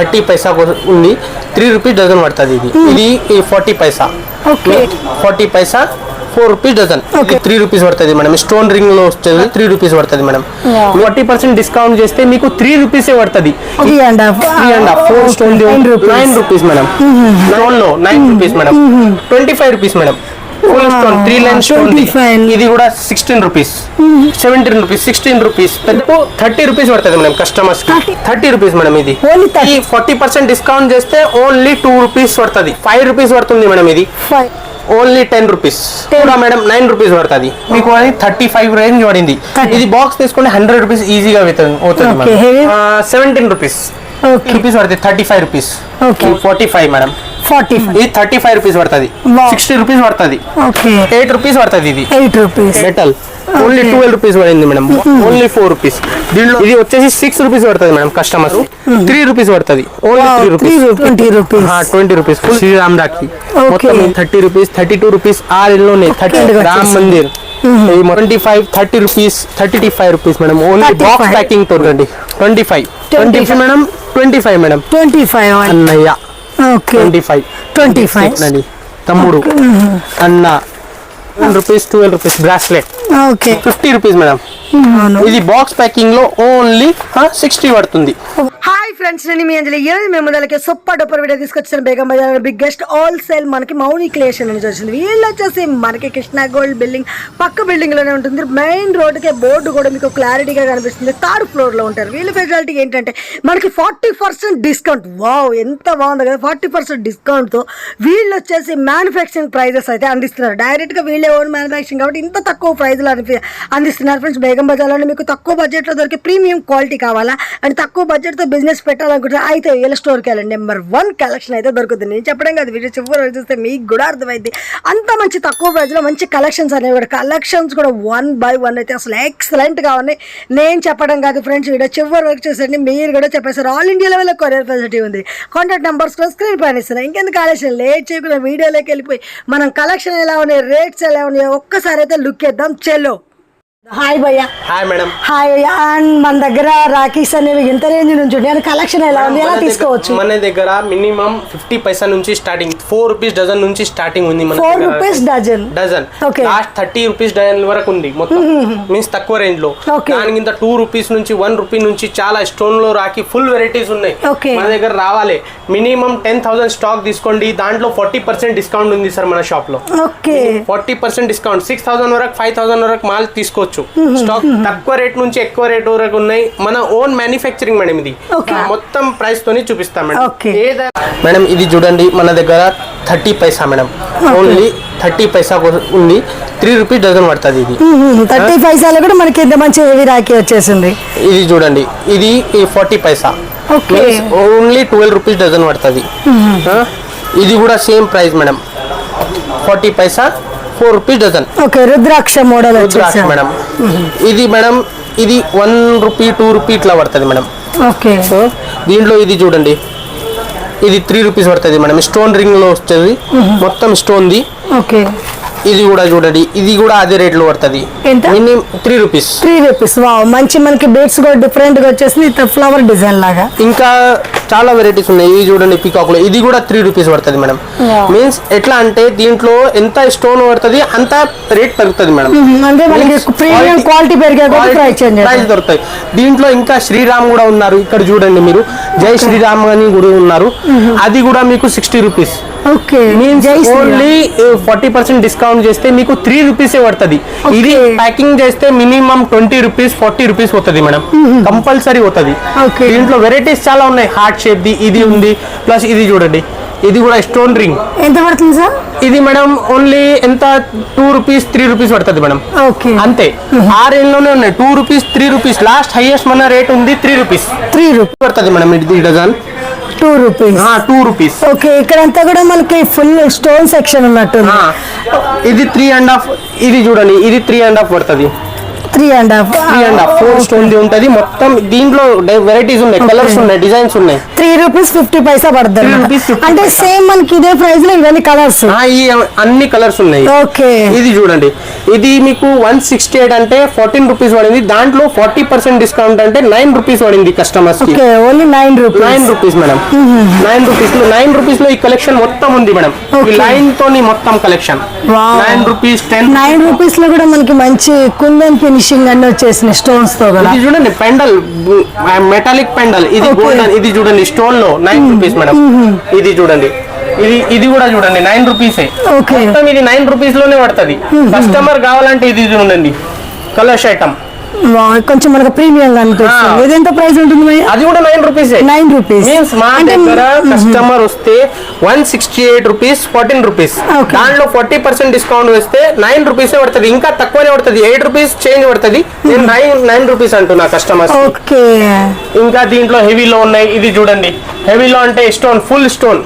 30 పైసా ఉంది, 3 rupees dozen పడుతుంది. ఇది 40 పైసా, 40 పైసా 4 రూపీస్ డజన్. 3 రూపీస్ పడుతుంది మేడం. స్టోన్ రింగ్ లో వస్తుంది 3 రూపీస్ పడుతుంది మేడం. 40% డిస్కౌంట్ చేస్తే మీకు 3 రూపీసే పడుతుంది. 4 స్టోన్ 9 రూపీస్ మేడం. స్టోన్ లో 9 rupees madam. 25 rupees madam. Full stone 3 line stone. ఇది కూడా 16 రూపీస్, 17 రూపీస్, 16 రూపీస్. 30 రూపీస్ పడుతుంది మేడం కస్టమర్స్ కి. 30 రూపీస్ మేడం. ఇది 40% డిస్కౌంట్ చేస్తే ఓన్లీ 2 రూపీస్ పడుతుంది. 5 రూపీస్ పడుతుంది మేడం. ఇది ఓన్లీ 10 రూపీస్ కూడా మేడం. 9 రూపీస్ పడుతుంది మీకు. అది 35 రేంజ్ పడింది. ఇది బాక్స్ తీసుకుంటే 100 రూపీస్ ఈజీగా అవుతుంది. 17 రూపీస్ పడుతుంది. 35 రూపీస్, 45 మేడం. ఇది 35 రూపీస్ పడుతుంది. 60 రూపీస్ పడుతుంది. 8 రూపీస్ పడుతుంది. ఇది 8 రూపీస్ మెటల్. ఓన్లీ 12 రూపీస్ పడింది మేడం. Only 4 rupees. దీంట్లో ఇది వచ్చేసి 6 రూపీస్ పడుతుంది మేడం. కస్టమర్ 3 రూపీస్ పడుతుంది. Only 3 rupees, 20 rupees. Full Shriram rakhi మొత్తం 30 రూపీస్, 32 రూపీస్. 6 లోనే 30 Ram Mandir 25, 30 rupees, 35 rupees madam. Only box packing తో 25 మేడం. 25 మేడం. 25 అన్నయ్య. 25 తమ్ముడు అన్న. 10 rupees, 12 rupees bracelet. 50 rupees madam. ఇది బాక్స్ ప్యాకింగ్ లో ఓన్లీ 60 పడుతుంది. హాయ్ ఫ్రెండ్స్, నేను మీ అంజలి. ఈరోజు మేము ముందలకి సూపర్ డూపర్ వీడియో తీసుకొచ్చాను. బేగం బజార్ బిగ్గెస్ట్ హోల్సేల్ మనకి మౌని క్రియేషన్ నుంచి వచ్చింది. వీళ్ళు వచ్చేసి మనకి కృష్ణ గోల్డ్ బిల్డింగ్ పక్క బిల్డింగ్ లోనే ఉంటుంది. మెయిన్ రోడ్డుకే బోర్డు కూడా మీకు క్లారిటీగా కనిపిస్తుంది. 3rd ఫ్లోర్ లో ఉంటారు. వీళ్ళ ఫెసిలిటీ ఏంటంటే మనకి 40% డిస్కౌంట్. వావ్, ఎంత బాగుంది కదా. 40% డిస్కౌంట్ తో వీళ్ళు వచ్చేసి మ్యానుఫ్యాక్చరింగ్ ప్రైజెస్ అయితే అందిస్తున్నారు. డైరెక్ట్ గా వీళ్ళే ఓన్ మ్యానుఫ్యాక్చరింగ్ కాబట్టి ఇంత తక్కువ ప్రైజ్ లో అందిస్తున్నారు ఫ్రెండ్స్. బేగం బజార్లో మీకు తక్కువ బడ్జెట్ లో దొరికే ప్రీమియం క్వాలిటీ కావాలా అండ్ తక్కువ బడ్జెట్ తో బిజినెస్ పెట్టాలనుకుంటే అయితే వీళ్ళ స్టోర్కి వెళ్ళండి. నెంబర్ 1 కలెక్షన్ అయితే దొరుకుతుంది. నేను చెప్పడం కాదు, వీడియో చివరి చూస్తే మీకు కూడా అర్థమైంది. అంత మంచి తక్కువ ప్రైస్ లో మంచి కలెక్షన్స్ అనేవి కూడా, కలెక్షన్స్ కూడా 1 by 1 అయితే అసలు ఎక్సలెంట్ గా ఉన్నాయి. నేను చెప్పడం కాదు ఫ్రెండ్స్, వీడియో చివరి వరకు చూసండి. మీరు కూడా చెప్పేసారు. ఆల్ ఇండియా లెవెల్లో కొరియర్ ఫెసిలిటీ ఉంది. కాంటాక్ట్ నెంబర్స్ కూడా స్క్రీన్ పైన ఇస్తున్నాయి. ఇంకెందుకు కలెక్షన్ లేట్ చేయకుండా వీడియోలోకి వెళ్ళిపోయి మనం కలెక్షన్ ఎలా ఉన్నాయి, రేట్స్ ఎలా ఉన్నాయో ఒక్కసారి అయితే లుక్ చేద్దాం. చెల్లో. హాయ్ భయ్యా. Hi madam. హాయ్ భయ్యా. అండ్ మన దగ్గర రాఖీస్ అనేవి ఎంత రేంజ్ నుంచి ఉంటాయి? కలెక్షన్ ఎలా ఉంది, ఎలా తీసుకోవచ్చు? మన దగ్గర మినిమం 50 పైసా నుంచి స్టార్టింగ్, 4 రూపీస్ డజన్ నుంచి స్టార్టింగ్ ఉంది. 4 rupees dozen. Last 30 rupees dozen వరకు ఉంది మొత్తం. మీన్స్ తక్కువ రేంజ్ లో. దానికింత 2 రూపీస్ నుంచి 1 రూపీ నుంచి చాలా స్టోన్ లో రాఖీ ఫుల్ వెరైటీస్ ఉన్నాయి మన దగ్గర. రావాలి మినిమం 10,000 స్టాక్ తీసుకోండి. దాంట్లో 40% డిస్కౌంట్ ఉంది సార్ మన షాప్ లో. 40% డిస్కౌంట్. 6,000 వరకు 5,000 వరకు మాల్ తీసుకోవచ్చు. స్టాక్ తక్కువ రేట్ నుంచి ఎక్కువ రేట్ వరకు ఉన్నాయి. మన ఓన్ మ్యానుఫ్యాక్చరింగ్ మేడం. ఇది మొత్తం ప్రైస్ తోని చూపిస్తాం మేడం. మేడం ఇది చూడండి, మన దగ్గర 30 పైసా మేడం. ఓన్లీ 30 పైసా ఉంది. 3 రూపీస్ డజన్ పడుతుంది. ఇది 30 పైసాలు కూడా మనకి ఎంత మంచి హెవీ రాఖీ వచ్చేసింది. ఇది చూడండి, ఇది 40 పైసా. ఓన్లీ 12 రూపీస్ డజన్ పడుతుంది. ఇది కూడా సేమ్ ప్రైస్ మేడం. 40 పైసా 4 రూపీస్ డజన్. రుద్రాక్ష మోడల్. రుద్రాక్ష మేడం. ఇది మేడం ఇది 1 రూపీ 2 రూపీ ఇట్లా పడుతుంది మేడం. దీంట్లో ఇది చూడండి, ఇది 3 రూపీస్ పడుతుంది మేడం. స్టోన్ రింగ్ లో వస్తుంది మొత్తం స్టోన్ ది. ఇది కూడా చూడండి, ఇది కూడా అదే రేట్ లో పడుతుంది. Minimum 3 rupees. 3 రూపీస్. వావ్, మంచి మనకి బీడ్స్ కూడా డిఫరెంట్ గా వచ్చేసింది. ఫ్లవర్ డిజైన్ లాగా ఇంకా చాలా వెరైటీస్ ఉన్నాయి. ఇది చూడండి పీకాక్ లో. ఇది కూడా 3 రూపీస్ పడుతుంది మేడం. మీన్స్ ఎట్లా అంటే దీంట్లో ఎంత స్టోన్ పడుతుంది అంత రేట్ పెరుగుతుంది మేడం. క్వాలిటీ ప్రైస్ దొరుకుతాయి. దీంట్లో ఇంకా శ్రీరామ్ కూడా ఉన్నారు. ఇక్కడ చూడండి మీరు, జై శ్రీరామ్ అని కూడా ఉన్నారు. అది కూడా మీకు 60 రూపీస్. ఓన్లీ 40% డిస్కౌంట్ చేస్తే మీకు 3 రూపీసే పడుతుంది. ఇది ప్యాకింగ్ చేస్తే మినిమం 20 రూపీస్ 40 రూపీస్ అవుతుంది మేడం. కంపల్సరీ అవుతుంది. దీంట్లో వెరైటీస్ చాలా ఉన్నాయి. హార్ట్ షేప్ ది ఇది ఉంది. ప్లస్ ఇది చూడండి, ఇది కూడా స్టోన్ రింగ్. ఎంత పడుతుంది సార్? ఇది మేడం ఓన్లీ ఎంత 2 రూపీస్ 3 రూపీస్ పడుతుంది మేడం. అంతే. ఆ రేంజ్ లోనే ఉన్నాయి. 2 రూపీస్ 3 రూపీస్. లాస్ట్ హైయెస్ట్ మన రేట్ ఉంది 3 రూపీస్. 3 రూపీస్ పడుతుంది మేడం. ఇది డజన్ 2 రూపీస్. 2 రూపీస్. ఇక్కడంతా కూడా మనకి ఫుల్ స్టోన్ సెక్షన్ ఉన్నట్టు. ఇది 3.5. ఇది చూడండి, ఇది 3.5 పడుతుంది. 3.5 4 స్టోన్ ది ఉంటది మొత్తం. దీంట్లో వెరైటీస్ ఉన్నాయి, కలర్స్ ఉన్నాయి, డిజైన్స్ ఉన్నాయి. 3 రూపీస్ 50 పైసా పడుతుంది 3 రూపీస్ 50 అంటే సేమ్ మనకి ఇదే ప్రైస్ లో ఇవన్నీ కలర్స్. ఈ అన్ని కలర్స్ ఉన్నాయి. ఓకే, ఇది చూడండి, ఇది మీకు 168 అంటే 14 రూపీస్ పడింది. దాంట్లో 40% డిస్కౌంట్ అంటే 9 రూపీస్ పడింది కస్టమర్స్ కి. Only 9 rupees madam. 9 రూపీస్ లో ఈ కలెక్షన్ మొత్తం ఉంది మేడం. ఈ లైన్ తోని మొత్తం కలెక్షన్ 9 రూపీస్ 10 రూపీస్ లో కూడా మనకి మంచి కుందన్ ఫినిషింగ్ అన్ని వచ్చేసిన స్టోన్స్ తో కదా. ఇది చూడండి పెండల్, మెటాలిక్ పెండల్, ఇది గోల్డెన్. ఇది చూడండి స్టోన్ లో 9 రూపీస్ మేడం. ఇది చూడండి, ఇది కూడా చూడండి 9 రూపీసే. మొత్తం ఇది 9 రూపీస్ లోనే పడుతుంది. కస్టమర్ కావాలంటే ఇది చూడండి కలర్స్ ఐటమ్ కొంచెం మనకు ప్రీమియం అనిపిస్తుంది. ఇది ఎంత ప్రైస్ ఉంటుంది? అది కూడా 9 రూపీస్. 9 రూపీస్ మీన్స్ మా దగ్గర కస్టమర్ వస్తే 168 రూపీస్ 14 రూపీస్, దాంట్లో 40% డిస్కౌంట్ వేస్తే 9 రూపీస్ పడుతుంది. ఇంకా తక్కువనే పడుతుంది, 8 రూపీస్ చేంజ్ పడుతుంది. నేను 9 రూపీస్ అంటున్నా కస్టమర్స్. ఓకే, ఇంకా దీంట్లో హెవీలో ఉన్నాయి. ఇది చూడండి, హెవీలో అంటే స్టోన్, ఫుల్ స్టోన్.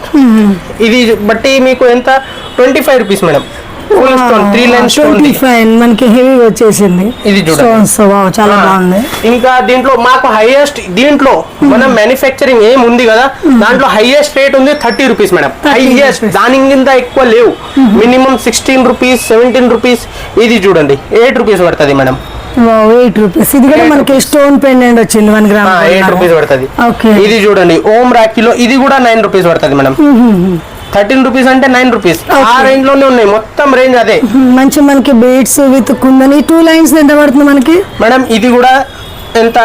ఇది బట్టి మీకు ఎంత 25 rupees madam. Full stone 3 line stone మనకి హెవీ వచ్చేసింది. ఇది స్టోన్స్ చాలా బాగుంది. ఇంకా దీంట్లో మాకు హైయెస్ట్, దీంట్లో మనం మ్యానుఫ్యాక్చరింగ్ ఏం ఉంది కదా, దాంట్లో హైయెస్ట్ రేట్ ఉంది 30 రూపీస్ మేడం. హైయెస్ట్, దాని కింద ఎక్కువ లేవు. Minimum 16 rupees 17 rupees. ఇది చూడండి 8 రూపీస్ పడుతుంది మేడం. 8 రూపీస్. ఇది కూడా మనకి స్టోన్ పెండెంట్ వచ్చింది 1 గ్రామ్ 8 రూపీస్ పడుతుంది. ఇది చూడండి ఓం రాఖీలో, ఇది కూడా 9 రూపీస్ పడుతుంది మేడం. 13 రూపీస్ అంటే 9 రూపీస్. ఆ రేంజ్ లోనే ఉన్నాయి, మొత్తం రేంజ్ అదే. మంచి మనకి బీడ్స్ విత్ కుందని 2 లైన్స్ ఎంత పడుతుంది మనకి మేడం? ఇది కూడా ఎంత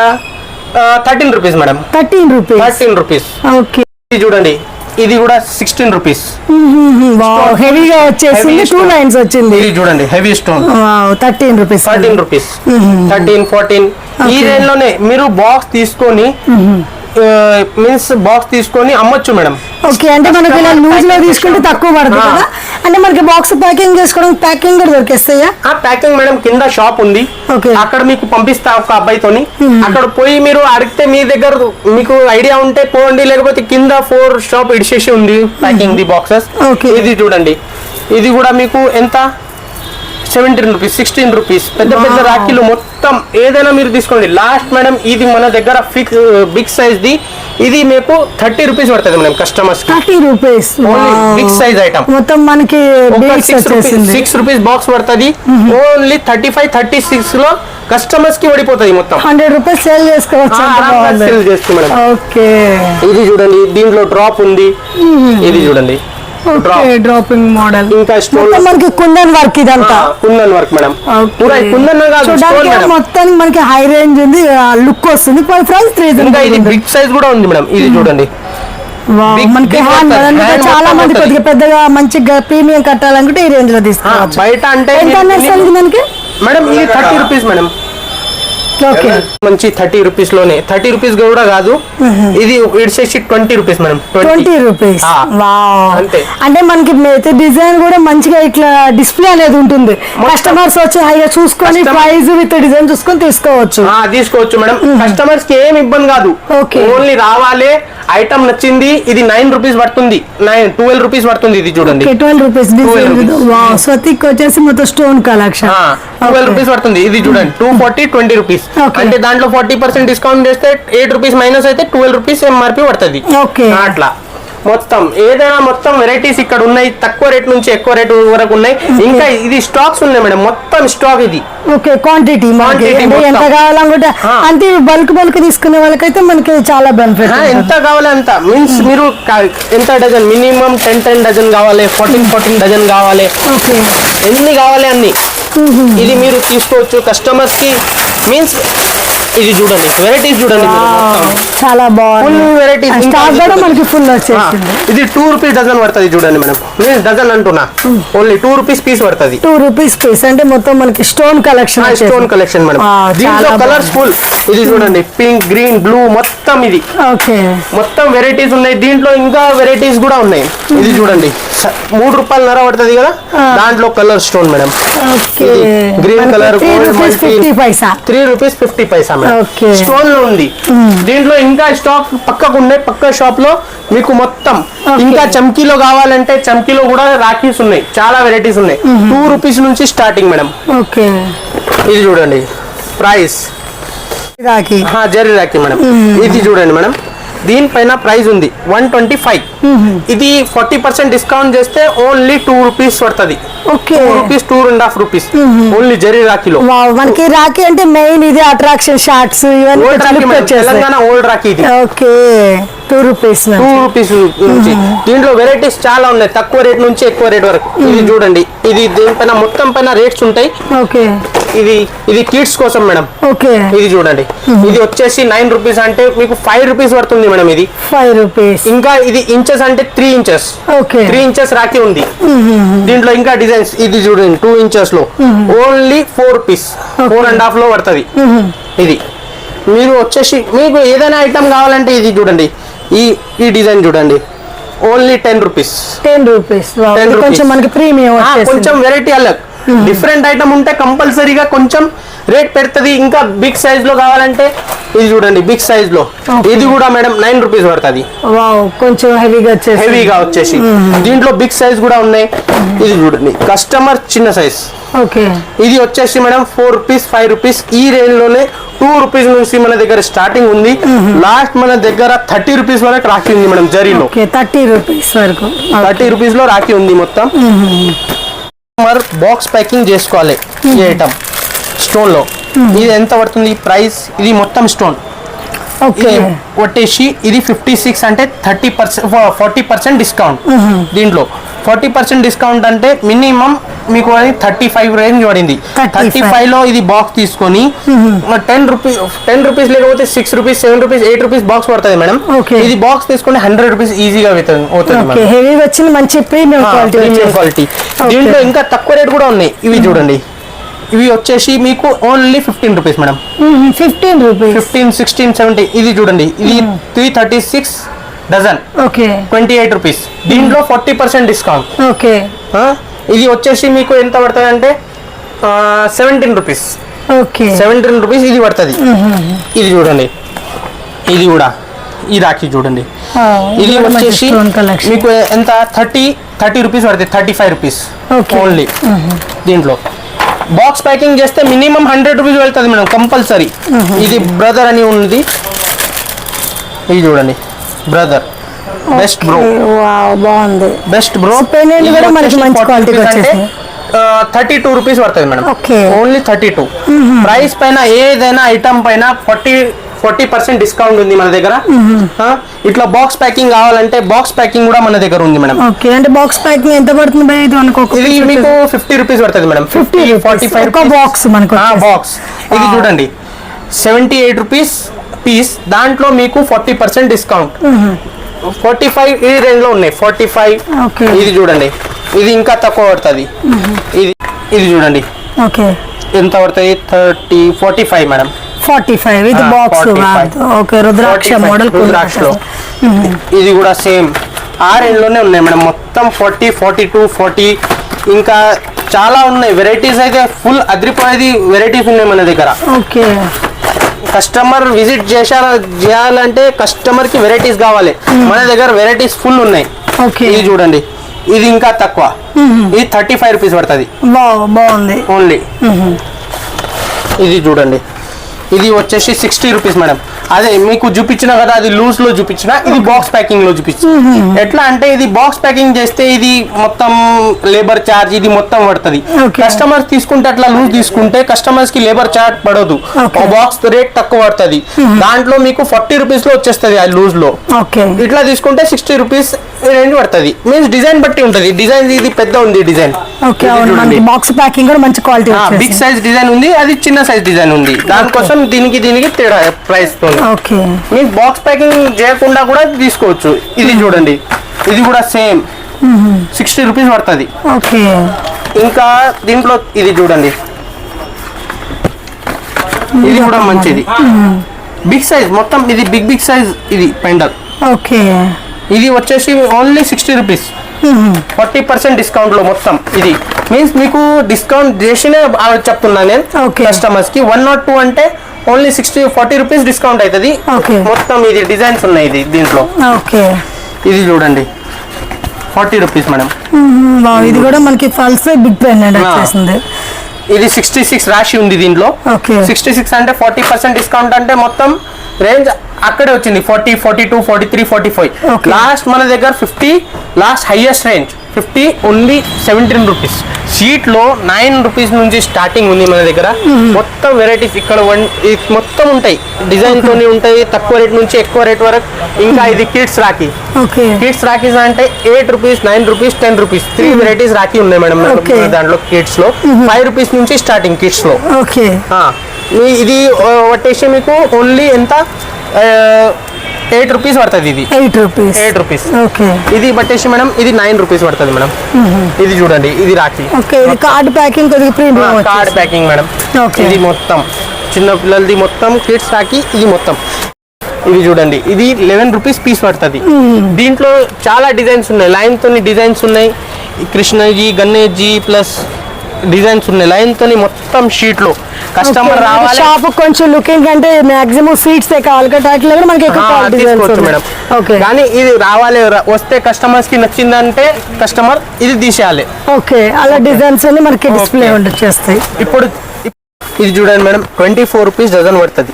13 రూపీస్ మేడం. 13 రూపీస్. ఓకే, ఇది చూడండి, ఇది కూడా 16 రూపీస్. హెవీగా వచ్చేసింది, 2 లైన్స్ వచ్చింది. ఇది చూడండి హెవీ స్టోన్. 13 రూపీస్ 13 14 ఈ రేంజ్ లోనే మీరు బాక్స్ తీసుకొని మీన్స్ బాక్స్ తీసుకొని అమ్మొచ్చు మేడం. ఓకే, అంటే మనకి ఇలా లూజ్ లో తీసుకుంటే తక్కువ పడుతుంది కదా. అంటే మనకి బాక్స్ ప్యాకింగ్ చేసుకోవడం ప్యాకింగ్ కూడా దొరికేస్తాయా? ప్యాకింగ్ మేడం కింద షాప్ ఉంది, అక్కడ మీకు పంపిస్తా ఒక అబ్బాయితోని. అక్కడ పోయి మీరు అడిగితే మీ దగ్గర మీకు ఐడియా ఉంటే పోండి, లేకపోతే కింద 4 షాప్ ఇడిచేసి ఉంది ప్యాకింగ్ ది బాక్సెస్. ఇది చూడండి, ఇది కూడా మీకు ఎంత 17 రూపీస్ 16 రూపీస్. పెద్ద పెద్ద రాఖీలు మొత్తం ఏదైనా మీరు తీసుకోండి. లాస్ట్ మేడం ఇది మన దగ్గర బిగ్ సైజ్ ది, ఇది మీకు 30 రూపీస్ పడుతుంది madam customers. 30 rupees big size item మొత్తం మనకి 6 రూపీస్ బాక్స్ పడుతుంది. ఓన్లీ 35-36 లో కస్టమర్స్ కి పడిపోతుంది. మొత్తం 100 రూపీస్ సేల్ చేసుకోవచ్చు. ఓకే, ఇది చూడండి, దీంట్లో డ్రాప్ ఉంది. ఇది చూడండి డ్రాపింగ్ మోడల్. ఇంకా స్టోన్ మనకి కుందన్ వర్క్, ఇదంతా కుందన్ వర్క్ మేడం. మొత్తానికి మనకి హై రేంజ్ ఉంది, లుక్ వస్తుంది. ఇంకా ఇది బిగ్ సైజ్ కూడా ఉంది మేడం. ఇది చూడండి, మనకి చాలా మంది కొద్దిగా పెద్దగా మంచిగా ప్రీమియం కట్టాలనుకుంటే ఈ రేంజ్ లో తీసుకోవచ్చు. బయట అంటే మనకి మేడం ఇది 30 రూపీస్ మేడం. మంచి 30 రూపీస్ లోనే, 30 రూపీస్ కూడా కాదు. ఇది ఇడ్చేసి 20 రూపీస్ మేడం. 20 రూపీస్. అంటే మనకి డిజైన్ కూడా మంచిగా ఇట్లా డిస్ప్లే అనేది ఉంటుంది. కస్టమర్స్ వచ్చి హైగా చూసుకొని ప్రైస్ విత్ డిజైన్ చూసుకొని తీసుకోవచ్చు మేడం. కస్టమర్స్ కి ఏం ఇబ్బంది కాదు. ఓన్లీ రావాలి, ఐటమ్ నచ్చింది. ఇది 9 రూపీస్ పడుతుంది, 12 రూపీస్ పడుతుంది. ఇది చూడండి 12 రూపీస్. స్వతిక్ వచ్చేసి మొత్తం స్టోన్ కలెక్షన్ 12 రూపీస్ పడుతుంది. ఇది చూడండి 240 20 రూపీస్. అంటే దాంట్లో 40% డిస్కౌంట్ చేస్తే 8 రూపీస్ మైనస్ అయితే 12 రూపీస్ ఎంఆర్పి పడుతుంది. అట్లా మొత్తం ఏదైనా మొత్తం వెరైటీస్ ఇక్కడ ఉన్నాయి. తక్కువ రేట్ నుంచి ఎక్కువ రేట్ వరకు ఉన్నాయి. ఇంకా ఇది స్టాక్స్ ఉన్నాయి మేడం, మొత్తం స్టాక్ ఇది. ఓకే, క్వాంటిటీ ఎంత కావాలనుకుంటే అంటే బల్క్ తీసుకునే వాళ్ళకైతే మనకి చాలా బెనిఫిట్. ఎంత కావాలి అంత, మీన్స్ మీరు ఎంత డజన్, మినిమం 10 డజన్ కావాలి, 14 డజన్ కావాలి, ఎన్ని కావాలి అన్ని ఇది మీరు తీసుకోవచ్చు కస్టమర్స్ కి. మీన్స్ ఇది చూడండి, వెరైటీస్ చూడండి, చాలా బాగుంది. వెరైటీస్ మనకి ఫుల్ వచ్చేసింది. ఇది 2 రూపీస్ డజన్ పడుతుంది చూడండి మేడం. నేను డజన్ అంటున్నా, ఓన్లీ 2 రూపీస్ పీస్ పడుతుంది. 2 రూపీస్ పీస్ అంటే మొత్తం మనకి స్టోన్ కలెక్షన్ మేడం. దీంట్లో కలర్స్ ఫుల్. ఇది చూడండి, పింక్, గ్రీన్, బ్లూ మొత్తం ఇది. మొత్తం వెరైటీస్ ఉన్నాయి. దీంట్లో ఇంకా వెరైటీస్ కూడా ఉన్నాయి. ఇది చూడండి 3 రూపాయలన్నర పడుతుంది కదా, దాంట్లో colour stone madam. Green colour 3 rupees 50 పైసా స్టోన్ లో ఉంది. దీంట్లో ఇంకా స్టాక్ పక్కకు ఉన్నాయి. పక్క షాప్ లో మీకు మొత్తం ఇంకా చమ్కీలో కావాలంటే చమ్కీలో కూడా రాఖీస్ ఉన్నాయి. చాలా వెరైటీస్ ఉన్నాయి. 2 రూపీస్ నుంచి స్టార్టింగ్ మేడం. ఓకే, ఇది చూడండి ప్రైస్ రాఖీ జరీ రాఖీ మేడం. ఇది చూడండి మేడం, దీనిపైన ప్రైస్ ఉంది 125. ఇది 40% డిస్కౌంట్ చేస్తే ఓన్లీ 2 రూపీస్ పడుతుంది. Okay 2 rupees 2.5 rupees only zari రాఖీలో. వావ్, మనకి రాఖీ అంటే మెయిన్ ఇది అట్రాక్షన్ షార్ట్స్ ఇవన్నీ old rakhi madam, Telangana old rakhi ఇది. ఓకే 2 రూపీస్ 2 రూపీస్ నుంచి. దీంట్లో వెరైటీస్ చాలా ఉన్నాయి, తక్కువ రేట్ నుంచి ఎక్కువ రేట్ వరకు. ఇది చూడండి, ఇది దీనిపైన మొత్తం పైన రేట్స్ ఉంటాయి. ఓకే ఇది కిడ్స్ కోసం మేడం. ఓకే ఇది చూడండి, ఇది వచ్చేసి 9 రూపీస్ అంటే మీకు 5 రూపీస్ పడుతుంది మేడం. ఇది 5 రూపీస్. ఇంకా ఇది ఇంచెస్ అంటే 3 ఇంచెస్. ఓకే 3 ఇంచెస్ రాఖీ ఉంది. దీంట్లో ఇంకా డిజైన్స్ ఇది చూడండి, 2 ఇంచెస్ లో ఓన్లీ 4 రూపీస్ 4.5 లో పడుతుంది. ఇది మీరు వచ్చేసి మీకు ఏదైనా ఐటమ్ కావాలంటే ఇది చూడండి, ఈ డిజైన్ చూడండి, ఓన్లీ 10 రూపీస్. 10 రూపీస్. కొంచెం మనకి ప్రీమియం కొంచెం వెరైటీ అలగ్ డిఫరెంట్ ఐటమ్ ఉంటే కంపల్సరీగా కొంచెం రేట్ పెడుతుంది. ఇంకా బిగ్ సైజ్ లో కావాలంటే ఇది చూడండి, బిగ్ సైజ్ లో ఇది కూడా మేడం 9 రూపీస్ పడుతుంది. కొంచెం హెవీగా వచ్చేసి దీంట్లో బిగ్ సైజ్ కూడా ఉన్నాయి. ఇది చూడండి, కస్టమర్ చిన్న సైజ్. ఓకే ఇది వచ్చేసి మేడం 4 రూపీస్ 5 రూపీస్ ఈ రేంజ్ లోనే 2 రూపీస్ నుంచి మన దగ్గర స్టార్టింగ్ ఉంది. లాస్ట్ మన దగ్గర 30 రూపీస్ వరకు రాఖీ ఉంది మేడం జరీలో. 30 రూపీస్ వరకు 30 రూపీస్ లో రాఖీ ఉంది మొత్తం. బాక్స్ ప్యాకింగ్ చేసుకోవాలి ఈ ఐటమ్ స్టోన్ లో. ఇది ఎంత పడుతుంది ప్రైస్? ఇది మొత్తం స్టోన్ వచ్చేసి ఇది 56 అంటే 40% డిస్కౌంట్. దీంట్లో 40% డిస్కౌంట్ అంటే మినిమం మీకు 35 రేంజ్ పడింది. 35 లో ఇది బాక్స్ తీసుకొని 10 రూపీస్ లేకపోతే 6 రూపీస్ 7 రూపీస్ 8 రూపీస్ బాక్స్ పడుతుంది మేడం. ఇది బాక్స్ తీసుకుంటే 100 రూపీస్ ఈజీగా అవుతుంది. మంచి ప్రీమియం క్వాలిటీ. దీంట్లో ఇంకా తక్కువ రేట్ కూడా ఉన్నాయి. ఇవి చూడండి, ఇవి వచ్చేసి మీకు ఓన్లీ 15 రూపీస్ మేడం. 15 రూపీస్ 15 16 17. ఇది చూడండి, ఇది 336 డజన్. Okay 28 rupees. దీంట్లో 40% డిస్కౌంట్. ఓకే ఇది వచ్చేసి మీకు ఎంత పడుతుంది అంటే 17 రూపీస్. ఓకే 17 రూపీస్ ఇది పడుతుంది. ఇది చూడండి, ఇది కూడా ఈ రాఖీ చూడండి, ఇది వచ్చేసి మీకు ఎంత 30 రూపీస్ పడుతుంది. 35 రూపీస్ ఓన్లీ. దీంట్లో బాక్స్ ప్యాకింగ్ చేస్తే మినిమం 100 రూపీస్ వెళ్తుంది మేడం కంపల్సరీ. ఇది బ్రదర్ అని ఉంది, ఇది చూడండి బ్రదర్ బెస్ట్ బ్రో. బాగుంది, బెస్ట్ బ్రో. 32 రూపీస్ పడుతుంది మేడం. ఓన్లీ 32. ప్రైస్ పైన ఏదైనా ఐటమ్ పైన 40% డిస్కౌంట్ ఉంది మన దగ్గర. ఇట్లా బాక్స్ ప్యాకింగ్ కావాలంటే బాక్స్ ప్యాకింగ్ కూడా మన దగ్గర ఉంది మేడం. అంటే బాక్స్ ప్యాకింగ్ ఎంత పడుతుంది? ఇది మీకు 50 రూపీస్ పడుతుంది మేడం. 45 box box. ఇది చూడండి 78 రూపీస్ పీస్. దాంట్లో మీకు 40% డిస్కౌంట్. 45 ఈ రేంజ్ లో ఉన్నాయి. 45. ఇది చూడండి, ఇది ఇంకా తక్కువ పడుతుంది. ఇది చూడండి ఎంత పడుతుంది? 45 మేడం. 45 ఇది బాక్స్. ఓకే రుద్రాక్ష మోడల్. రుద్రాక్షలో ఇది కూడా సేమ్ ఆ రేంజ్ లోనే ఉన్నాయి మేడం. మొత్తం 40 42 40 ఇంకా చాలా ఉన్నాయి వెరైటీస్. అయితే ఫుల్ అదిరిపోయేది వెరైటీస్ ఉన్నాయి మన దగ్గర. ఓకే కస్టమర్ విజిట్ చేయాలంటే కస్టమర్ కి వెరైటీస్ కావాలి. మన దగ్గర వెరైటీస్ ఫుల్ ఉన్నాయి. ఇది చూడండి, ఇది ఇంకా తక్కువ. ఇది 35 రూపీస్ పడుతుంది. బాగుంది ఓన్లీ. ఇది చూడండి, ఇది వచ్చేసి 60 రూపీస్ మేడం. అదే మీకు చూపించిన కదా, అది లూజ్ లో చూపించిన, ఇది బాక్స్ ప్యాకింగ్ లో చూపించిన. ఎట్లా అంటే ఇది బాక్స్ ప్యాకింగ్ చేస్తే ఇది మొత్తం లేబర్ చార్జ్ ఇది మొత్తం పడుతుంది. కస్టమర్స్ తీసుకుంటే అట్లా లూజ్ తీసుకుంటే కస్టమర్స్ కి లేబర్ చార్జ్ పడదు. బాక్స్ రేట్ తక్కువ పడుతుంది. దాంట్లో మీకు 40 రూపీస్ లో వచ్చేస్తుంది ఆ లూజ్ లో. ఇట్లా తీసుకుంటే 60 రూపీస్ రేంజ్ పడుతుంది. మీన్స్ డిజైన్ బట్టి ఉంటది. డిజైన్ ఇది పెద్ద ఉంది డిజైన్. బాక్స్ ప్యాకింగ్ కూడా మంచి క్వాలిటీ. బిగ్ సైజ్ డిజైన్ ఉంది, అది చిన్న సైజ్ డిజైన్ ఉంది. దానికోసం దీనికి తేడా ప్రైస్ తో. మీన్స్ బాక్స్ ప్యాకింగ్ చేయకుండా కూడా తీసుకోవచ్చు. ఇది చూడండి, ఇది కూడా సేమ్ 60 రూపీస్ పడుతుంది. ఇంకా దీంట్లో ఇది చూడండి, ఇది కూడా మంచిది. బిగ్ సైజ్ మొత్తం ఇది బిగ్ సైజ్. ఇది పెండల్. ఇది వచ్చేసి ఓన్లీ 60 రూపీస్. 40% డిస్కౌంట్ లో మొత్తం. ఇది మీన్స్ మీకు డిస్కౌంట్ చేసిన చెప్తున్నా నేను కస్టమర్స్ కి. 102 అంటే ఓన్లీ 40 రూపీస్ డిస్కౌంట్ అవుతుంది మొత్తం. ఇది డిజైన్స్ ఉన్నాయి ఇది దీంట్లో. ఇది చూడండి 40 రూపీస్ మేడం. ఇది కూడా మనకి ఫాల్స్ బిగ్ పెండెంట్ వచ్చేసింది. ఇది 66 రాశి ఉంది దీంట్లో. ఓకే 66 అంటే 40% డిస్కౌంట్ అంటే మొత్తం రేంజ్ అక్కడే వచ్చింది 40, 42, 43, 45. Okay. లాస్ట్ మన దగ్గర 50, last highest range 50 only 17 rupees. Sheet లో 9 రూపీస్ నుంచి స్టార్టింగ్ ఉంది మన దగ్గర. మొత్తం వెరైటీస్ ఇక్కడ మొత్తం ఉంటాయి, డిజైన్ తోని ఉంటాయి, తక్కువ రేట్ నుంచి ఎక్కువ రేట్ వరకు. ఇంకా ఇది kids Rakhi. Okay kids rakhis అంటే 8 rupees, 9 rupees, 10 rupees 3 varieties Rakhi ఉన్నాయి మేడం Okay. దాంట్లో. కిడ్స్ లో 5 రూపీస్ నుంచి స్టార్టింగ్ కిడ్స్ లో. ఓకే ఇది వచ్చేసి మీకు ఓన్లీ ఎంత 8 రూపీస్ పడుతుంది. ఇది 8 రూపీస్ 8 రూపీస్. ఓకే ఇది పట్టేసి మేడం ఇది 9 రూపీస్ పడుతుంది మేడం. ఇది చూడండి ఇది రాఖీ. ఓకే ఇది కార్డ్ ప్యాకింగ్ కొద్దిగా premium card packing madam. Okay. ఇది మొత్తం చిన్న పిల్లలది మొత్తం కిడ్స్ రాఖీ. ఇది మొత్తం ఇది చూడండి ఇది 11 రూపీస్ పీస్ పడుతుంది. దీంట్లో చాలా డిజైన్స్ ఉన్నాయి, లైన్ తోని డిజైన్స్ ఉన్నాయి. కృష్ణజీ, గణేష్ జీ ప్లస్ డిజైన్స్ ఉన్నాయి లైన్ తోని మొత్తం షీట్ లో. కస్టమర్ రావాలి షాప్ కొంచెం లుకింగ్ అంటే మాక్సిమం స్వీట్స్ కావాలి అట్లా కూడా మనకి ఎక్కువ తీసుకోవచ్చు మేడం. ఓకే కానీ ఇది రావాలి, వస్తే కస్టమర్స్ కి నచ్చిందంటే కస్టమర్ ఇది తీసేయాలి. ఓకే అలా డిజైన్స్ అన్ని మనకి డిస్ప్లే చేస్తాయి. ఇప్పుడు ఇది చూడండి మేడం 24 రూపీస్ డజన్ పడుతుంది.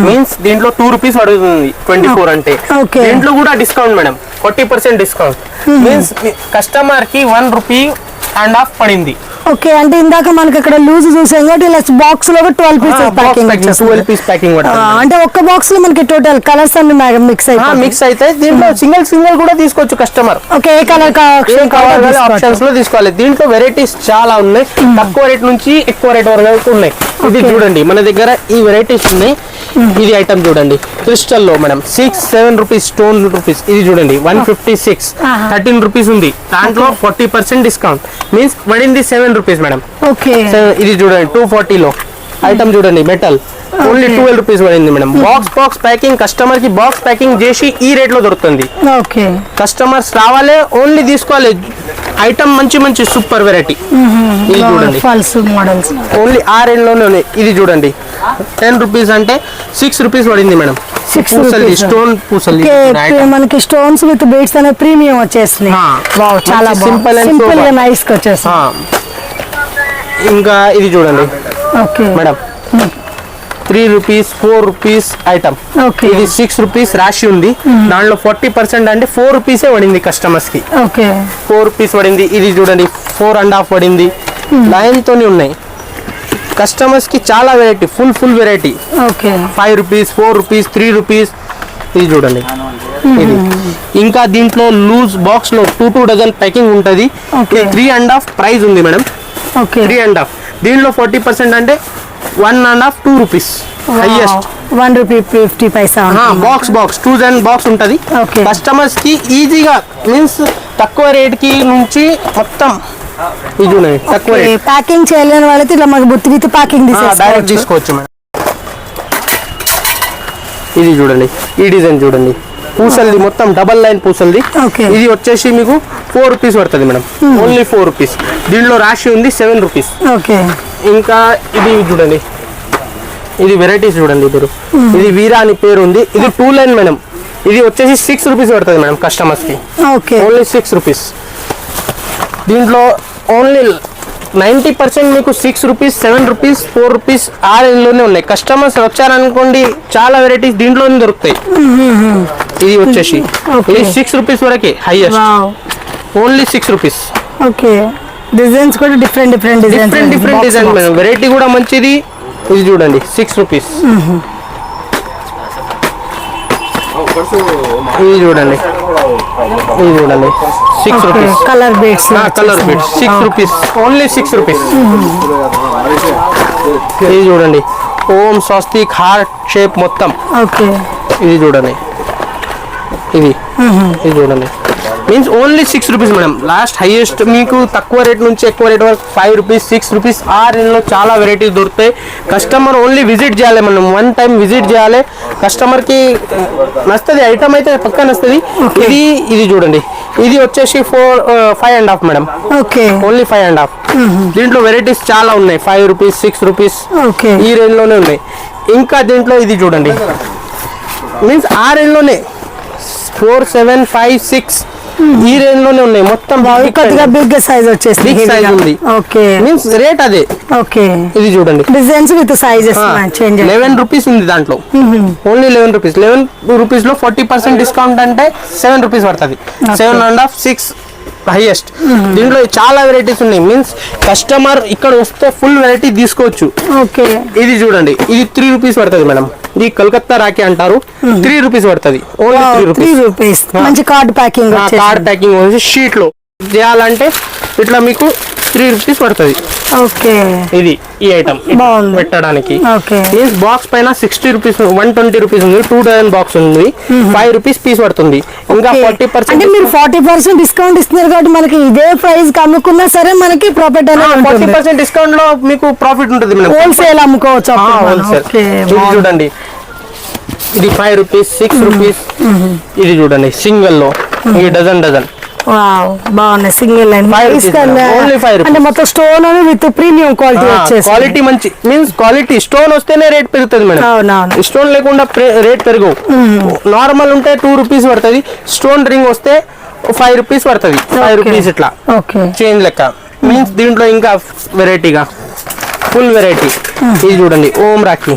మీన్స్ దీంట్లో 2 రూపీస్ పడుతుంది 24 అంటే. Okay. దీంట్లో కూడా discount madam 40% discount. Means customer కి 1 రూపీ అండ్ హాఫ్ పడింది. ఓకే అంటే ఇందాక మనకి అక్కడ లూజ్ చూసాం కాబట్టి ఇలా బాక్స్ లో 12 పీసెస్ ప్యాకింగ్ 12 పీస్ ప్యాకింగ్ అంటే ఒక్క బాక్స్ లో మనకి టోటల్ కలర్స్ అన్ని మిక్స్ అయిపోయి మిక్స్ అయితే దీంట్లో సింగిల్ కూడా తీసుకోవచ్చు కస్టమర్. ఓకే ఏ కలర్ ఆప్షన్స్ లో తీసుకోవాలి. దీంట్లో వెరైటీస్ చాలా ఉన్నాయి, తక్కువ రేట్ నుంచి ఎక్కువ రేట్ వరకు ఉన్నాయి. ఇది చూడండి మన దగ్గర ఈ వెరైటీస్ ఉన్నాయి. ఇది ఐటమ్ చూడండి క్రిస్టల్ లో మేడం 6-7 రూపీస్ స్టోన్ రూపీస్. ఇది చూడండి 156 13 రూపీస్ ఉంది. దాంట్లో 40% డిస్కౌంట్ మీన్స్ పడింది 7 రూపీస్ మేడం. ఓకే ఇది చూడండి 240 లో ఐటమ్ చూడండి మెటల్ ఓన్లీ 12 రూపీస్ పడింది మేడం. బాక్స్ ప్యాకింగ్ కస్టమర్ కి బాక్స్ ప్యాకింగ్ చేసి ఈ రేట్ లో దొరుకుతుంది. ఓకే కస్టమర్స్ రావాలి ఓన్లీ తీసుకోవాలి. ఐటమ్ మంచి సూపర్ వెరైటీ. ఇది చూడండి ఫాల్స్ మోడల్స్ ఓన్లీ ఆ రేంజ్ లోనే ఉన్నాయి. ఇది చూడండి 10 రూపీస్ అంటే 6 రూపీస్ పడింది మేడం. 6 పూసలి స్టోన్ పూసలి మనకి స్టోన్స్ విత్ బీడ్స్ అనే ప్రీమియం వచ్చేసినాయి. వావ్ చాలా సింపుల్ అండ్ సింపుల్ గా నైస్ గా వచ్చేసింది. ఇంకా ఇది చూడండి okay madam 3 rupees 4 rupees item. Okay. ఇది 6 రూపీస్ రాశి ఉంది. దాంట్లో 40% అంటే 4 రూపీసే పడింది కస్టమర్స్ కి. ఓకే 4 రూపీస్ పడింది. ఇది చూడండి 4.5 పడింది. లైన్ తోని ఉన్నాయి. కస్టమర్స్ కి చాలా variety full variety. Okay 5 rupees 4 rupees 3 rupees. ఇది చూడండి ఇది ఇంకా దీంట్లో లూజ్ బాక్స్ లో 2 డజన్ ప్యాకింగ్ ఉంటది. 3.5 ప్రైస్ ఉంది మేడం. ఓకే 3.5 దీంట్లో 40% అంటే 1.5 2 రూపీస్ హైయెస్ట్. 1 రూపీ 50 పైసా బాక్స్ 2 బాక్స్ ఉంటది. Okay. కస్టమర్స్ కి ఈజీగా మీన్స్ తక్కువ రేట్ కి నుంచి మొత్తం ఇది చూడండి తక్కువ రేట్ ప్యాకింగ్ చేయలేని వాళ్ళైతే ఇట్లా మాకు బుత్తి విత్ ప్యాకింగ్ డైరెక్ట్ తీసుకోవచ్చు మేడం. ఇది చూడండి ఈ డిజైన్ చూడండి పూసల్ది మొత్తం డబల్ లైన్ పూసల్ది. Okay. ఇది వచ్చేసి మీకు 4 రూపీస్ పడుతుంది మేడం. Only 4 rupees. దీనిలో రాశి ఉంది 7 రూపీస్. ఓకే ఇంకా ఇది చూడండి ఇది వెరైటీస్ చూడండి మీరు. ఇది వీరా అని పేరు ఉంది. ఇది 2 లైన్ మేడం. ఇది వచ్చేసి 6 రూపీస్ పడుతుంది మేడం కస్టమర్స్ కి. Okay only 6 rupees. దీంట్లో ఓన్లీ 90% మీకు 6 రూపీస్ 7 రూపీస్ 4 రూపీస్ ఆ రేంజ్లోనే ఉన్నాయి. కస్టమర్స్ వచ్చారనుకోండి చాలా వెరైటీస్ దీంట్లోనే దొరుకుతాయి. ఇది వచ్చేసి ఇది 6 రూపీస్ వరకే highest. Only 6 rupees. Okay designs కూడా డిఫరెంట్ డిజైన్ మేడం. వెరైటీ కూడా మంచిది. ఇది చూడండి 6 రూపీస్. ఇది చూడండి 6 rupees. Colour beads 6 rupees only 6 rupees. ఇది చూడండి ఓం స్వస్తిక్ హార్ట్ షేప్ మొత్తం. ఓకే ఇది చూడండి ఇది చూడండి means only 6 rupees madam. Last highest మీకు తక్కువ రేట్ నుంచి ఎక్కువ రేట్ వరకు 5 రూపీస్ 6 రూపీస్ ఆ రేంజ్లో చాలా వెరైటీస్ దొరుకుతాయి. కస్టమర్ ఓన్లీ విజిట్ చేయాలి మనం. 1 టైం విజిట్ చేయాలి. కస్టమర్కి నస్తుంది ఐటమ్ అయితే పక్కా నస్తుంది. ఇది చూడండి ఇది వచ్చేసి 5.5 మేడం. Okay only 5.5. దీంట్లో వెరైటీస్ చాలా ఉన్నాయి 5 రూపీస్ 6 రూపీస్ ఓకే ఈ రేంజ్లోనే ఉన్నాయి. ఇంకా దీంట్లో ఇది చూడండి మీన్స్ ఆ రేంజ్లోనే 4 7 5 6 ఈ రేంజ్ లోనే ఉన్నాయి మొత్తం. కొద్దిగా బిగ్ సైజ్ వచ్చేసి బిగ్ సైజ్ ఉంది. ఓకే మీన్స్ రేట్ అదే. ఓకే ఇది చూడండి designs with sizes change. 11 rupees ఉంది దాంట్లో, ఓన్లీ 11 రూపీస్. 11 రూపీస్ లో 40% డిస్కౌంట్ అంటే 7 రూపీస్ పడుతుంది. 7.5 6 హైయెస్ట్. దీంట్లో చాలా వెరైటీస్ ఉన్నాయి. మీన్స్ కస్టమర్ ఇక్కడ వస్తే ఫుల్ వెరైటీ తీసుకోవచ్చు. ఓకే ఇది చూడండి, ఇది 3 రూపీస్ పడుతుంది మేడం. ఇది కలకత్తా రాఖీ అంటారు. 3 రూపీస్ పడుతుంది, ఓన్లీ 3 రూపీస్. మంచి card packing, card packing sheet లో చేయాలంటే ఇట్లా మీకు 3 రూపీస్ పడుతుంది. ఓకే ఇది ఈ ఐటమ్ పెట్టడానికి. మీన్స్ బాక్స్ పైన 60 రూపీస్ 120 రూపీస్ ఉంది. 2 డజన్ బాక్స్ ఉంది, 5 రూపీస్ పీస్ పడుతుంది. ఇంకా 40% అంటే మీరు 40% డిస్కౌంట్ ఇస్తున్నారు కాబట్టి మనకి ఇదే ప్రైస్ అమ్ముకున్నా సరే మనకి ప్రాఫిట్ అనేది 40% డిస్కౌంట్ లో మీకు ప్రాఫిట్ ఉంటుంది మేడం. హోల్సేల్ అమ్ముకోవచ్చు. ఇది చూడండి, ఇది 5 రూపీస్ 6 రూపీస్. ఇది చూడండి సింగిల్ లో, ఈ డజన్ బాగున్నాయి. సింగిల్ లైన్ అంటే మొత్తం స్టోన్ విత్ ప్రీమియం క్వాలిటీ వచ్చేసి. క్వాలిటీ మంచి, మీన్స్ క్వాలిటీ. స్టోన్ వస్తేనే రేట్ పెరుగుతుంది మేడం, స్టోన్ లేకుండా రేట్ పెరుగు. నార్మల్ ఉంటే 2 రూపీస్ పడుతుంది, స్టోన్ రింగ్ వస్తే 5 రూపీస్ పడుతుంది. 5 రూపీస్ ఇట్లా చేంజ్ లెక్క. మీన్స్ దీంట్లో ఇంకా వెరైటీగా ఫుల్ వెరైటీ. ఇది చూడండి ఓం రాఖీ,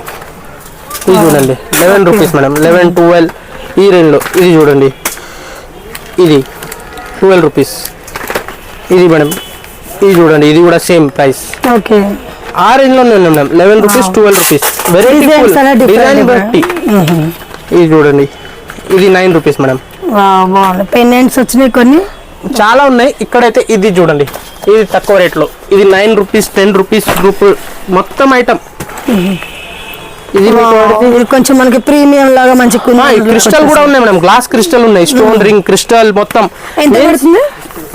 ఇది చూడండి 11 రూపీస్ మేడం. 11 12 ఈ రేంజ్ లో. ఇది చూడండి, ఇది 12 రూపీస్. ఇది మేడం, ఇది చూడండి, ఇది కూడా సేమ్ ప్రైస్. ఓకే ఆ రేంజ్ లోనే ఉన్నాయి madam. 11 rupees 12 rupees. Variety design బట్టి. ఇది చూడండి, ఇది 9 రూపీస్ మేడం. పెండెంట్స్ వచ్చినాయి కొన్ని, చాలా ఉన్నాయి. ఇక్కడైతే ఇది చూడండి, ఇది తక్కువ రేట్ లో. ఇది 9 రూపీస్ 10 రూపీస్ గ్రూప్ మొత్తం ఐటమ్. ఇది కొంచెం మనకి ప్రీమియం లాగా మంచి క్రిస్టల్ కూడా ఉన్నాయి మేడం. గ్లాస్ క్రిస్టల్ ఉన్నాయి, స్టోన్ రింగ్ క్రిస్టల్ మొత్తం. ఎంత పడుతుంది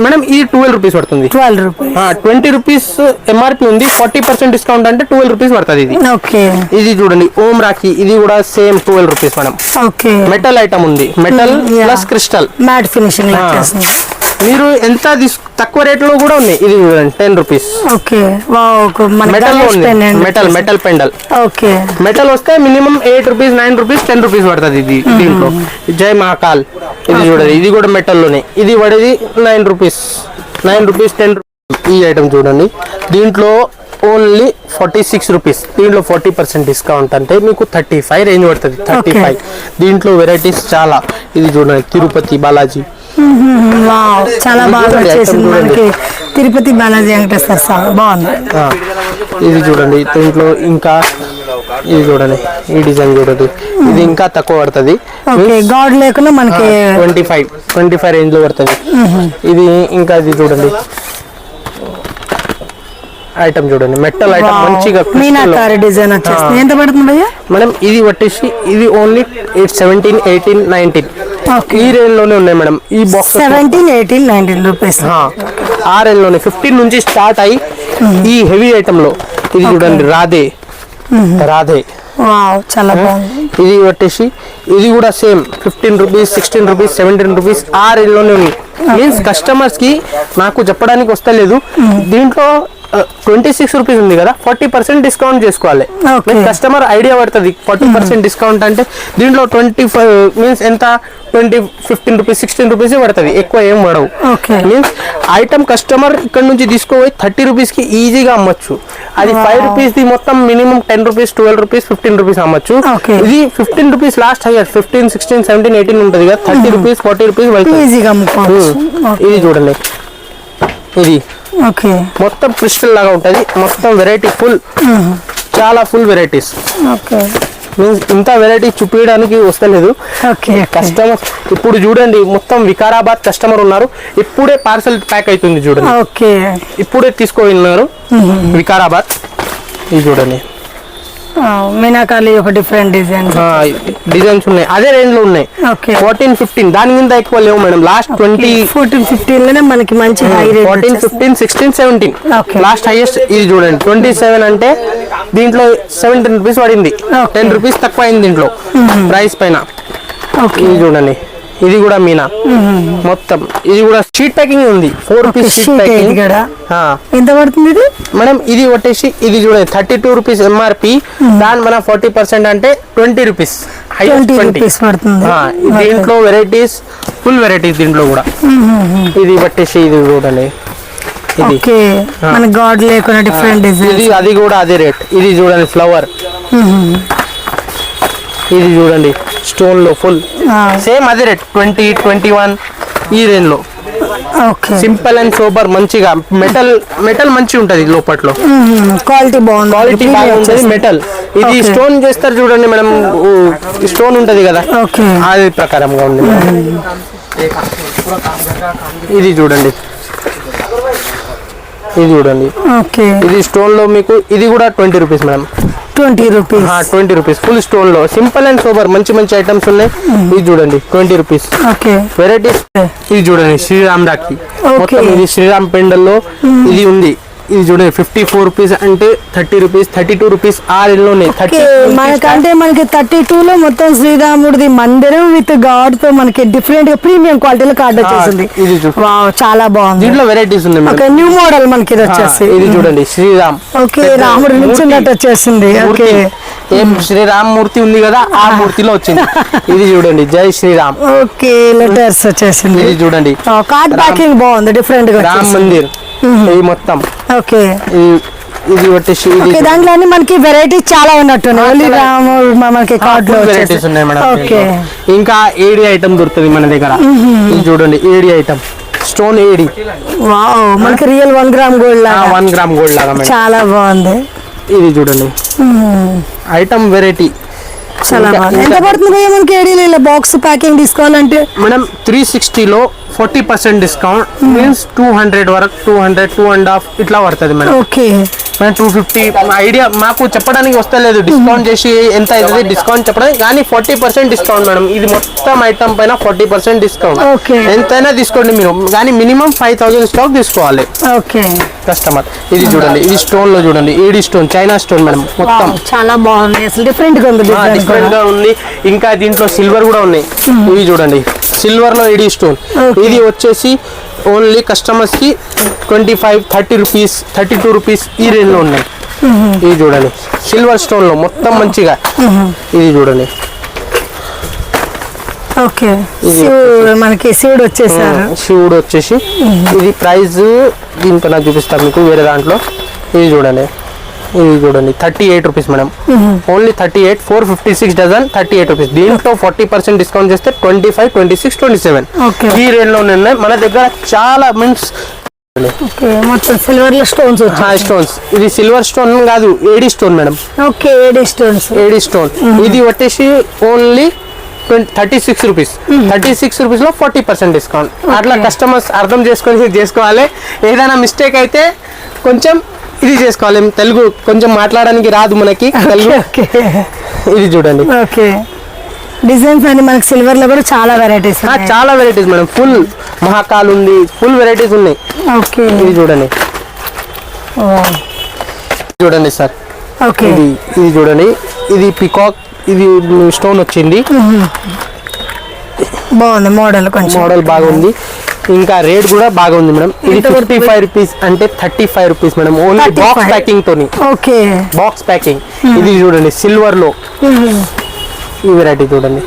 మేడం? ఇది 12 రూపీస్ పడుతుంది. 12 రూపీస్. 20 రూపీస్ ఎంఆర్పి ఉంది, 40% డిస్కౌంట్ అంటే 12 రూపీస్ పడుతుంది ఇది. ఓకే ఇది చూడండి ఓం రాఖీ, ఇది కూడా same 12 rupees madam. Okay metal item ఉంది, metal plus crystal matt finishing. మీరు ఎంత తక్కువ రేట్ లో కూడా ఉన్నాయి. ఇది చూడండి 10 rupees. Okay metal metal metal pandal. Okay metal వస్తే మినిమం 8 రూపీస్ 9 రూపీస్ 10 రూపీస్ పడుతుంది ఇది. దీంట్లో జై మహాకాల్. ఇది చూడండి, ఇది కూడా మెటల్ లోనే. ఇది పడేది 9 రూపీస్ 10 రూపీస్. ఈ ఐటమ్ చూడండి, దీంట్లో ఓన్లీ 46 రూపీస్. దీంట్లో 40% డిస్కౌంట్ అంటే మీకు 35 రేంజ్ పడుతుంది. 35. దీంట్లో వెరైటీస్ చాలా. ఇది చూడండి తిరుపతి బాలాజీ, చాలా బాగా వచ్చేసింది మనకి. తిరుపతి బాలాజీ వెంకటేశ్వర స్వామి బాగుంది. ఇది చూడండి, దీంట్లో ఇంకా ఇది చూడండి, ఈ డిజైన్ చూడండి, ఇది ఇంకా తక్కువ పడుతుంది. గాడ్ లేకుండా మనకి 25 రేంజ్ లో పడుతుంది. ఇది ఇంకా ఇది చూడండి ఐటమ్ చూడండి, మెటల్ ఐటమ్ మంచిగా మీనాకారి డిజైన్ వచ్చేస్తుంది. ఎంత పడుతుంది భయ్యా మేడం? ఇది వచ్చేసి ఇది ఓన్లీ 17 18 19 ఈ రేంజ్ లోనే ఉన్నాయి మేడం. ఈ బాక్స్ 17 18 19 రూపీస్. ఆ రేంజ్ లోనే 15 నుంచి స్టార్ట్ అయ్యి ఈ హెవీ ఐటమ్ లో ఇది చూడండి రాధే చాలా బాగుంది. ఇది వచ్చేసి ఇది కూడా సేమ్ 15 రూపీస్ 16 రూపీస్ 17 రూపీస్ ఆ రేంజ్ లోనే ఉంది. మీన్స్ కస్టమర్స్ కి నాకు చెప్పడానికి వస్తలేదు. దీంట్లో 26 రూపీస్ ఉంది కదా, 40% డిస్కౌంట్ చేసుకోవాలి. కస్టమర్ ఐడియా పడుతుంది 40% డిస్కౌంట్ అంటే. దీంట్లో 25 మీన్స్ ఎంత 15 రూపీస్ 16 రూపీస్ పడుతుంది, ఎక్కువ ఏం పడవు. మీన్స్ ఐటమ్ కస్టమర్ ఇక్కడ నుంచి తీసుకోపోయి 30 రూపీస్ కి ఈజీగా అమ్మొచ్చు. అది 5 రూపీస్ ది మొత్తం మినిమం 10 రూపీస్ 12 రూపీస్ 15 రూపీస్ అమ్మొచ్చు. ఇది 15 రూపీస్ లాస్ట్ హైయర్ 15 16 17 18 ఉంటుంది కదా, 30 రూపీస్ 40 రూపీస్ ఇది చూడండి, ఇది మొత్తం క్రిస్టల్ లాగా ఉంటది. మొత్తం వెరైటీ ఫుల్, చాలా ఫుల్ వెరైటీస్. మీన్స్ ఇంత వెరైటీ చూపించడానికి వస్తలేదు కస్టమర్. ఇప్పుడు చూడండి మొత్తం వికారాబాద్ కస్టమర్ ఉన్నారు, ఇప్పుడే పార్సల్ ప్యాక్ అవుతుంది చూడండి. ఇప్పుడే తీసుకున్నారు వికారాబాద్. ఇది చూడండి మీనాకాలి ఒక డిఫరెంట్ డిజైన్స్ ఉన్నాయి, అదే రేంజ్ లో ఉన్నాయి. 14 15 దాని మీద ఎక్కువ లేవు మేడం. లాస్ట్ 20 14 15 లోనే మనకి మంచి హై రేట్. 14 15 16 17 last highest. ఇది చూడండి 27 అంటే దీంట్లో 17 రూపీస్ పడింది, 10 రూపీస్ తక్కువ అయింది దీంట్లో ప్రైస్ పైన. ఇది చూడండి ఇది కూడా మీనా మొత్తం. ఇది కూడా షీట్ ప్యాకింగ్ ఉంది, 4 పీస్ షీట్ ప్యాకింగ్. ఎంత పడుతుంది ఇది మేడం? ఇది వచ్చేసి ఇది చూడండి 32 రూపీస్ ఎంఆర్పి, దాని మన 40% అంటే 20 రూపీస్. 20 రూపీస్ పడుతుంది. దీంట్లో వెరైటీస్, ఫుల్ వెరైటీస్ దీంట్లో కూడా. ఇది వచ్చేసి ఇది చూడండి, ఇది మన గాడ్ లేకుండా డిఫరెంట్ డిజైన్. ఇది అది కూడా అదే రేట్. ఇది చూడండి ఫ్లవర్, ఇది చూడండి స్టోన్ లో ఫుల్ సేమ్ అదే రేట్ 20, 21 ఈ రేంజ్ లో. సింపుల్ అండ్ సూపర్, మంచిగా మెటల్ మంచి ఉంటది లోపట్లో. క్వాలిటీ బాగుంటది మెటల్. ఇది స్టోన్ చేస్తారు చూడండి మేడం, స్టోన్ ఉంటది కదా అది ప్రకారంగా ఉంది. ఇది చూడండి, ఇది చూడండి, ఇది స్టోన్ లో మీకు. ఇది కూడా 20 rupees madam. 20 rupees. 20 rupees full stone లో, సింపుల్ అండ్ సూపర్, మంచి మంచి ఐటమ్స్ ఉన్నాయి. ఇది చూడండి 20 రూపీస్ వెరైటీస్. ఇది చూడండి శ్రీరామ్ రాఖీ మొత్తం. ఇది శ్రీరామ్ పెండల్లో ఇది ఉంది. ఇది చూడండి 54 రూపీస్ అంటే 30 రూపీస్, 32 రూపీస్ ఆరులోనే. మనకంటే మనకి 32 లో మొత్తం శ్రీరాముడిది మందిరం విత్ గాడ్ తో మనకి డిఫరెంట్ గా ప్రీమియం క్వాలిటీలో కార్డ్ వచ్చేసింది. చాలా బాగుంది. దీంట్లో వెరైటీస్ ఉన్నాయి. న్యూ మోడల్ మనకి ఇది వచ్చేసి. ఇది చూడండి శ్రీరామ్, రాముడి నుంచి వచ్చేసింది. ఏం శ్రీరామ్ మూర్తి ఉంది కదా, ఆ మూర్తిలో వచ్చింది. ఇది చూడండి జై శ్రీరామ్. లెటర్స్ వచ్చేసింది. ఇది చూడండి కార్డ్ ప్యాకింగ్ బాగుంది, డిఫరెంట్ గా. రామ్ మందిర్ ఇది మొత్తం. ఇది వచ్చేసి దాంట్లో మనకి వెరైటీస్ చాలా ఉన్నట్టున్నాయి. మనకి కార్డ్ లో వెరైటీస్ ఉన్నాయి మేడం. ఇంకా ఏడి ఐటమ్ దొరుకుతుంది మన దగ్గర. ఇది చూడండి AD item, stone AD. Wow, మనకి రియల్ 1 గ్రామ్ గోల్డ్ లాగా. 1 గ్రామ్ గోల్డ్ లాగా చాలా బాగుంది. ఇది చూడండి ఐటమ్ వెరైటీ. ఎంత పడుతుంది మనకి ఏడీలో బాక్స్ ప్యాకింగ్ తీసుకోవాలంటే? మేడం 360 లో 40% డిస్కౌంట్ మీన్స్ 200 వరకు, 200, 2.5 ఇట్లా పడుతుంది మేడం. మనం 250 ఐడియా మాకు చెప్పడానికి వస్తలేదు. డిస్కౌంట్ చేసి ఎంత అవుతుంది డిస్కౌంట్ చెప్పడానికి, కానీ 40% డిస్కౌంట్ మేడం. ఇది మొత్తం ఐటమ్ పైన 40% డిస్కౌంట్. ఎంతైనా తీసుకోండి మీరు, కానీ మినిమం 5000 స్టాక్ తీసుకోవాలి కస్టమర్. ఇది చూడండి, ఇది స్టోన్ లో చూడండి, AD stone, China stone madam మొత్తం. చాలా బాగుంది, అసలు డిఫరెంట్ గా ఉంది. డిఫరెంట్ గా ఉంది. ఇంకా దీంట్లో సిల్వర్ కూడా ఉన్నాయి. ఇవి చూడండి సిల్వర్ లో ఏడి స్టోన్. ఇది వచ్చేసి ఓన్లీ కస్టమర్స్ కి 25, 30 రూపీస్, 32 రూపీస్ ఈ రేంజ్ లో ఉన్నాయి. ఇది చూడండి సిల్వర్ స్టోన్ లో మొత్తం మంచిగా. ఇది చూడండి మనకి శివుడు వచ్చేసారు. శివుడు వచ్చేసి ఇది ప్రైస్ దీంతో నాకు చూపిస్తాను మీకు వేరే దాంట్లో. ఇది చూడండి, ఇది చూడండి 38 rupees madam. Only 38, 456 dozen, 38 rupees. దీంట్లో 40% డిస్కౌంట్ చేస్తే 25, 26, 27 ఈ రేంజ్ లో ఉన్నాయి మన దగ్గర. చాలా మీన్స్ సిల్వర్ లో స్టోన్స్, స్టోన్స్. ఇది సిల్వర్ స్టోన్ కాదు, AD stone madam. AD stone. ఇది వచ్చేసి ఓన్లీ 36 రూపీస్. 36 రూపీస్ లో 40% డిస్కౌంట్. అట్లా కస్టమర్స్ అర్థం చేసుకొని చేసుకోవాలి. ఏదైనా మిస్టేక్ అయితే కొంచెం ఇది చేసుకోవాలి. తెలుగు కొంచెం మాట్లాడడానికి రాదు మనకి తెలుగు. ఇది చూడండి డిజైన్స్ అన్ని మనకి సిల్వర్ లో కూడా చాలా వెరైటీస్, చాలా వెరైటీస్ మేడం. ఫుల్ మహాకాల్ ఉంది, ఫుల్ వెరైటీస్ ఉన్నాయి. ఇది చూడండి, చూడండి సార్. ఇది చూడండి, ఇది పికాక్, ఇది స్టోన్ వచ్చింది. బాగుంది మోడల్, కొంచెం మోడల్ బాగుంది. ఇంకా రేట్ కూడా బాగుంది మేడం. ఇది 55 రూపీస్ అంటే 35 rupees madam. Only box packing తోని. Box packing. ఇది చూడండి సిల్వర్ లో ఈ వెరైటీ చూడండి,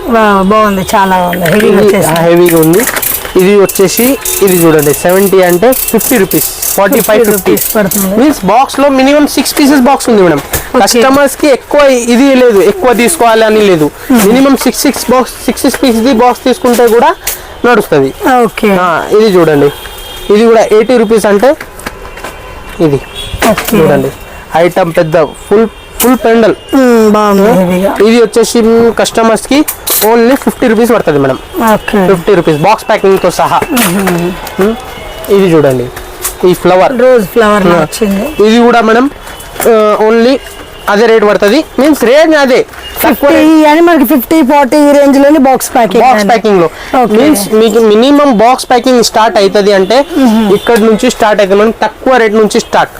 బాగుంది, చాలా హెవీగా ఉంది. ఇది వచ్చేసి ఇది చూడండి 70 అంటే 50 రూపీస్, 45, 50 మీన్స్ బాక్స్ లో మినిమం 6 పీసెస్ బాక్స్ ఉంది మేడం. కస్టమర్స్ కి ఎక్కువ ఇది లేదు, ఎక్కువ తీసుకోవాలి అని లేదు. మినిమం 6 పీసెస్ బాక్స్ తీసుకుంటే కూడా నడుస్తుంది. ఇది చూడండి, ఇది కూడా 80 రూపీస్ అంటే ఇది చూడండి ఐటమ్ పెద్ద ఫుల్ పెండల్. ఇది వచ్చేసి కస్టమర్స్ కి ఓన్లీ 50 రూపీస్ పడుతుంది మేడం. 50 రూపీస్ బాక్స్ ప్యాకింగ్ తో సహా. ఇది చూడండి ఈ ఫ్లవర్, రోజ్ ఫ్లవర్. ఇది కూడా మేడం ఓన్లీ అదే రేట్ పడుతుంది. మీన్స్ రేంజ్ అదే 50 మనకి 50, 40 ఈ రేంజ్ లోని బాక్స్ ప్యాకింగ్ లో. మీన్స్ మీకు మినిమం బాక్స్ ప్యాకింగ్ స్టార్ట్ అవుతుంది అంటే ఇక్కడ నుంచి స్టార్ట్ అవుతుంది మేడం. తక్కువ రేట్ నుంచి స్టార్ట్.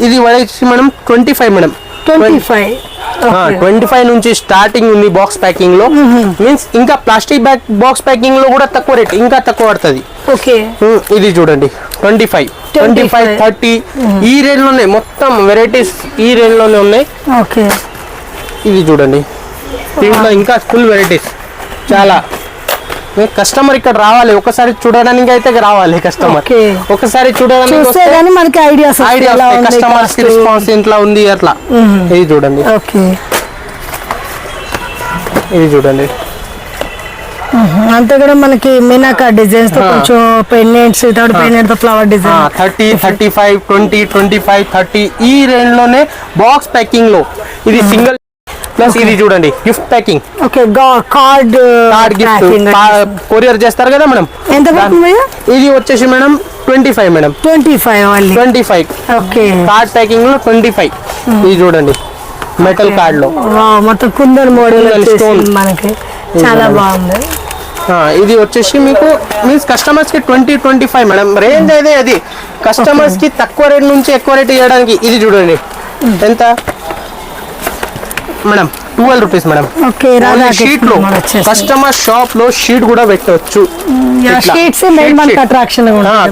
ఇది వచ్చి మనం 25 మేడం. 25 నుంచి స్టార్టింగ్ ఉంది బాక్స్ ప్యాకింగ్ లో. మీన్స్ ఇంకా ప్లాస్టిక్ బ్యాగ్ బాక్స్ ప్యాకింగ్ లో కూడా తక్కువ రేట్, ఇంకా తక్కువ పడుతుంది. ఓకే, ఇది చూడండి 25, 30 ఈ రేంజ్ లోనే మొత్తం వెరైటీస్ ఈ రేంజ్ లోనే ఉన్నాయి. ఓకే, ఇది చూడండి, దీంట్లో ఇంకా ఫుల్ వెరైటీస్ చాలా. కస్టమర్ ఇక్కడ రావాలి, ఒకసారి చూడడానికి అయితే రావాలి కస్టమర్. ఒకసారి చూడడానికి మనకి ఐడియా కస్టమర్స్ కి రెస్పాన్స్ ఇంట్లో ఉంది అట్లా. ఇది చూడండి, ఇది చూడండి, అంతే కూడా మనకి మీనాకా డిజైన్స్ తో కొంచెం పెండెంట్స్, పెండెంట్ తో ఫ్లవర్ డిజైన్ 30, 35, 20, 25, 30 ఈ రేంజ్ లోనే బాక్స్ ప్యాకింగ్ లో. ఇది సింగిల్ ప్లస్ ఇది చూడండి gift packing. Okay, card gift courier చేస్తారు కదా మేడం. ఎంత పడుతుంది? ఇది వచ్చేసి madam 25 madam. 25. Okay, card packing లో 25. ఇది చూడండి మెటల్ కార్డ్ లో మొత్తం కుందన్ మోడల్ స్టోన్ మనకి చాలా బాగుంది. ఇది వచ్చేసి మీకు మీన్స్ కస్టమర్స్ కి 20-25 మేడం రేంజ్ అయితే. అది కస్టమర్స్ కి తక్కువ రేట్ నుంచి ఎక్కువ రేట్ చేయడానికి. ఇది చూడండి ఎంత మేడం, 12 రూపీస్ మేడం. షీట్ లో కస్టమర్ షాప్ లో షీట్ కూడా పెట్టవచ్చు.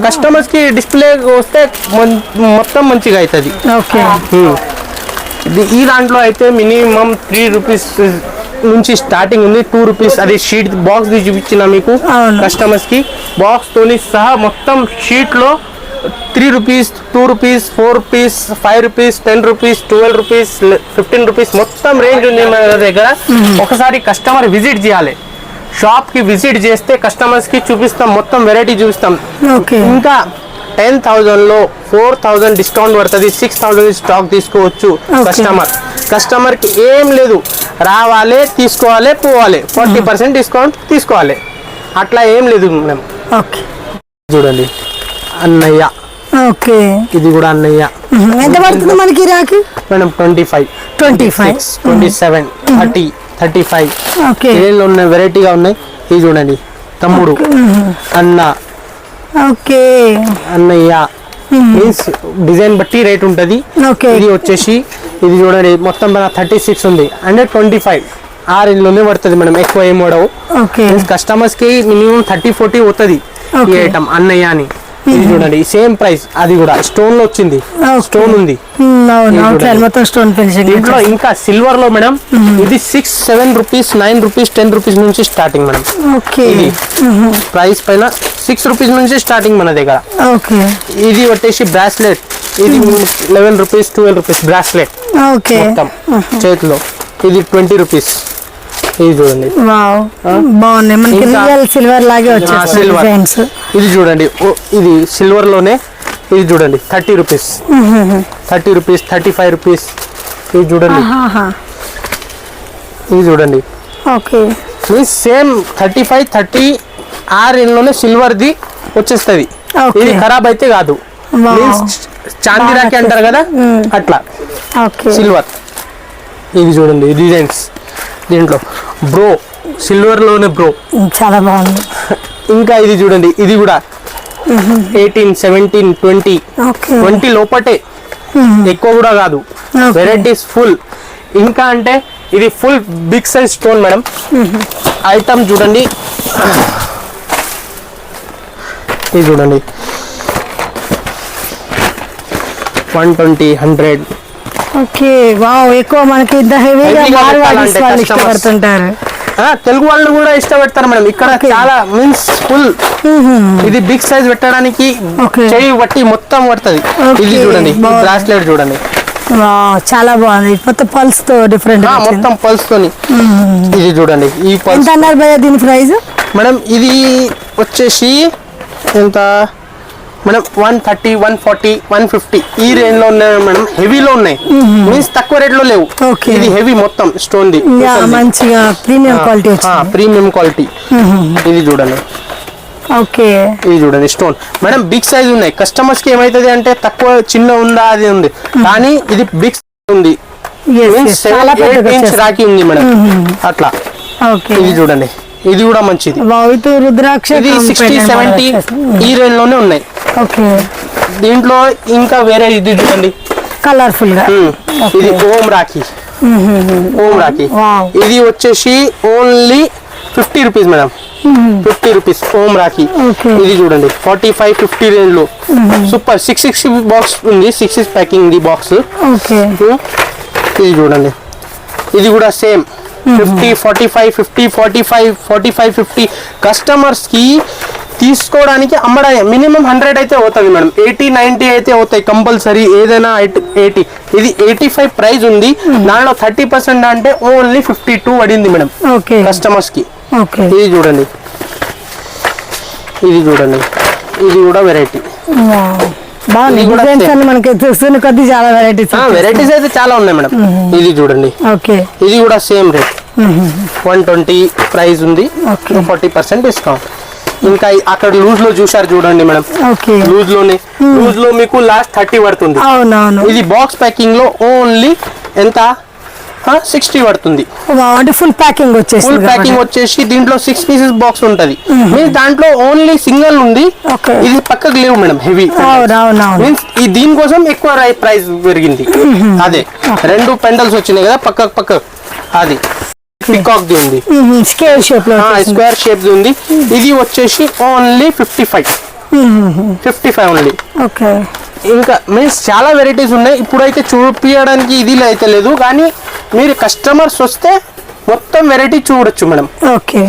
కస్టమర్స్ కి డిస్ప్లే వస్తే మొత్తం మంచిగా అవుతుంది. ఈ దాంట్లో అయితే మినిమం 3 రూపీస్ నుంచి స్టార్టింగ్ ఉంది. 2 రూపీస్ అది షీట్ బాక్స్ చూపించిన మీకు కస్టమర్స్ కి బాక్స్ తోని సహా మొత్తం షీట్ లో 3 rupees, 2 rupees, 4 rupees, 5 rupees, 10 rupees, 12 rupees, 15 rupees మొత్తం రేంజ్ ఉంది మన దగ్గర. ఒకసారి కస్టమర్ విజిట్ చేయాలి, షాప్ కి విజిట్ చేస్తే కస్టమర్స్ కి చూపిస్తాం, మొత్తం వెరైటీ చూపిస్తాం. ఇంకా 10,000 లో 4,000 డిస్కౌంట్ పడుతుంది. 6,000 స్టాక్ తీసుకోవచ్చు. కస్టమర్ కి ఏం లేదు, రావాలి, తీసుకోవాలి, పోవాలి, 40% డిస్కౌంట్ తీసుకోవాలి, అట్లా ఏం లేదు మేడం. చూడండి అన్నయ్య. ఓకే, ఇది కూడా అన్నయ్య. ఎంత పడుతుంది మనకి రాకి మేడం? 25, 27, 30, 35 రేంజ్ ఉన్నాయి, వెరైటీగా ఉన్నాయి. ఇది చూడండి తమ్ముడు, అన్న, అన్నయ్య మీన్స్ డిజైన్ బట్టి రేట్ ఉంటది. ఇది వచ్చేసి ఇది చూడండి మొత్తం 36 ఉంది, అంటే 25 ఆ రేంజ్ లోనే పడుతుంది మేడం. ఎక్కువ ఏం పడవు. కస్టమర్స్ కి మినిమం 30-40 అవుతుంది ఈ ఐటమ్ అన్నయ్య అని. ఇది చూడండి సేమ్ ప్రైస్, అది కూడా స్టోన్ లో వచ్చింది, స్టోన్ ఉంది దీంట్లో. ఇంకా సిల్వర్ లో మేడం ఇది 6-7 రూపీస్, 9 రూపీస్, 10 రూపీస్ నుంచి స్టార్టింగ్ మేడం. ఇది ప్రైస్ పైన 6 రూపీస్ నుంచి స్టార్టింగ్ మన దగ్గర. ఇది వచ్చేసి బ్రాస్లెట్, ఇది 11 రూపీస్, 12 రూపీస్ బ్రాస్లెట్ మొత్తం చేతిలో. ఇది 20 రూపీస్. ఇది చూడండి సిల్వర్ లాగే వచ్చేసి. ఇది చూడండి, ఇది సిల్వర్ లోనే. ఇది చూడండి 30 రూపీస్, 30 రూపీస్, 35 రూపీస్. ఇది చూడండి, ఇది చూడండి మీన్స్ సేమ్ 35, 30 ఆ రేంజ్ లోనే సిల్వర్ ది వచ్చేస్తుంది. ఇది ఖరాబ్ అయితే కాదు, మీన్స్ చాందీ రాకి అంటారు కదా అట్లా సిల్వర్. ఇది చూడండి డిజైన్స్ దీంట్లో బ్రో, సిల్వర్ లోనే బ్రో, చాలా బాగుంది. ఇంకా ఇది చూడండి, ఇది కూడా 18, 17, 20 లోపటే, ఎక్కువ కూడా కాదు. Varieties full. ఇంకా అంటే ఇది full big size stone madam. Item చూడండి, ఇది చూడండి 120, 100. ఎక్కువ మనకి ఇష్టపడుతుంటారు, తెలుగు వాళ్ళు కూడా ఇష్టపడతారు మేడం. ఇక్కడ చాలా మీన్స్ ఫుల్. ఇది బిగ్ సైజ్ పెట్టడానికి చెయ్యి బట్టి మొత్తం పడుతుంది. ఇది చూడండి బ్రాస్లెట్ చూడండి, చాలా బాగుంది. మొత్తం పల్స్ తో డిఫరెంట్, మొత్తం పల్స్ తోని. ఇది చూడండి, ఈ పల్స్ అన్నారు భయ్యా దీని ప్రైస్ మేడం? ఇది వచ్చేసి ఎంత మేడం? 130, 140, 150 ఈ రేంజ్ లో ఉన్నాయి మేడం. హెవీలో ఉన్నాయి, మీన్స్ తక్కువ రేట్ లో లేవు. ఇది హెవీ మొత్తం స్టోన్ ది, మంచిగా ప్రీమియం క్వాలిటీ, ప్రీమియం క్వాలిటీ. ఇది చూడండి, ఇది చూడండి స్టోన్ మేడం. బిగ్ సైజ్ ఉన్నాయి. కస్టమర్స్ కి ఏమైతుంది అంటే తక్కువ చిన్న ఉందా అది ఉంది, కానీ ఇది బిగ్ ఉంది, 7-8 ఇంచ్ రాకి ఉంది మేడం అట్లా. ఇది చూడండి, ఇది కూడా మంచిది. రుద్రాక్ష ఇది 60-70 ఈ రేంజ్ లోనే ఉన్నాయి. దీంట్లో ఇంకా వేరే ఇది చూడండి కలర్ఫుల్ గా ఇది ఓం రాఖీ, ఓం రాఖీ. Wow. ఇది వచ్చేసి ఓన్లీ 50 రూపీస్ మేడం, 50 రూపీస్ ఓం రాఖీ. Okay. ఇది చూడండి 45-50 రేంజ్ లో సూపర్ 660 బాక్స్ ఉంది, 6 ప్యాకింగ్ ఇది బాక్స్. ఓకే ఇది చూడండి, ఇది కూడా సేమ్ 50, 45, 50, 45, 45, 50 కస్టమర్స్ కి తీసుకోవడానికి అమ్మడానికి మినిమం 100 అయితే అవుతుంది మేడం, 80-90 అయితే అవుతాయి కంపల్సరీ. ఏదైనా 80, ఇది 85 ప్రైస్ ఉంది, దానిలో 30% అంటే ఓన్లీ 52 పడింది మేడం ఓకే కస్టమర్స్ కి. ఓకే ఇది చూడండి, ఇది చూడండి, ఇది కూడా వెరైటీ. బాగుంది ఇది కూడా డిజైన్స్ అన్ని మనకి చూస్తున్న కొద్ది చాలా వెరైటీస్. వెరైటీస్ అయితే చాలా ఉన్నాయి మేడం. ఇది చూడండి, ఓకే ఇది కూడా సేమ్ రేట్ 120 ప్రైస్ ఉంది, Okay. 40% డిస్కౌంట్. ఇంకా అక్కడ లూజ్ లో చూసారు చూడండి మేడం, ఓకే లూజ్ లో మీకు లాస్ట్ 30 పడుతుంది. అవునవును ఇది బాక్స్ ప్యాకింగ్ లో ఓన్లీ ఎంత 60 పడుతుంది. అంటే ఫుల్ ప్యాకింగ్ వచ్చేసి ఫుల్ ప్యాకింగ్ వచ్చేసి దీంట్లో 6 పీసెస్ బాక్స్ ఉంటది. మీ దాంట్లో ఓన్లీ సింగిల్ ఉంది, Okay. ఇది పక్కకు లేవు మేడం హెవీ. అవునవును మీన్స్ ఈ దీనికోసం ఎక్కువ ప్రైస్ పెరిగింది. అదే 2 పెండల్స్ వచ్చినాయి కదా పక్కకు, అది పికాక్ ది ఉంది, స్కేల్ షేప్ లో స్క్వేర్ షేప్ ది ఉంది. ఇది వచ్చేసి ఓన్లీ 55 ఓన్లీ. ఓకే ఇంకా మీన్స్ చాలా వెరైటీస్ ఉన్నాయి, ఇప్పుడైతే చూపించడానికి ఇది అయితే లేదు, కానీ మీరు కస్టమర్స్ వస్తే మొత్తం వెరైటీ చూడొచ్చు మేడం. ఓకే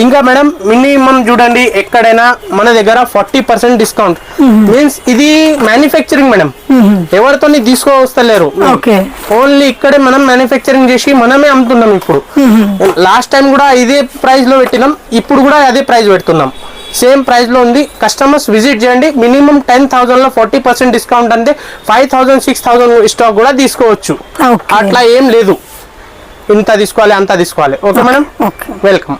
ఇంకా మేడం మినిమం చూడండి ఎక్కడైనా మన దగ్గర 40% డిస్కౌంట్. మీన్స్ ఇది మ్యానుఫ్యాక్చరింగ్ మేడం, ఎవరితో తీసుకొస్తలేరు. ఓకే ఓన్లీ ఇక్కడే మనం మ్యానుఫ్యాక్చరింగ్ చేసి మనమే అమ్ముతున్నాం. ఇప్పుడు లాస్ట్ టైం కూడా ఇదే ప్రైస్ లో పెట్టినాం, ఇప్పుడు కూడా అదే ప్రైస్ పెడుతున్నాం, సేమ్ ప్రైస్ లో ఉంది. కస్టమర్స్ విజిట్ చేయండి. మినిమం 10,000 లో 40% డిస్కౌంట్ అంటే 5,000, 6,000 స్టాక్ కూడా తీసుకోవచ్చు. Okay. అట్లా ఏం లేదు, ఇంత తీసుకోవాలి అంత తీసుకోవాలి. Okay madam, okay welcome.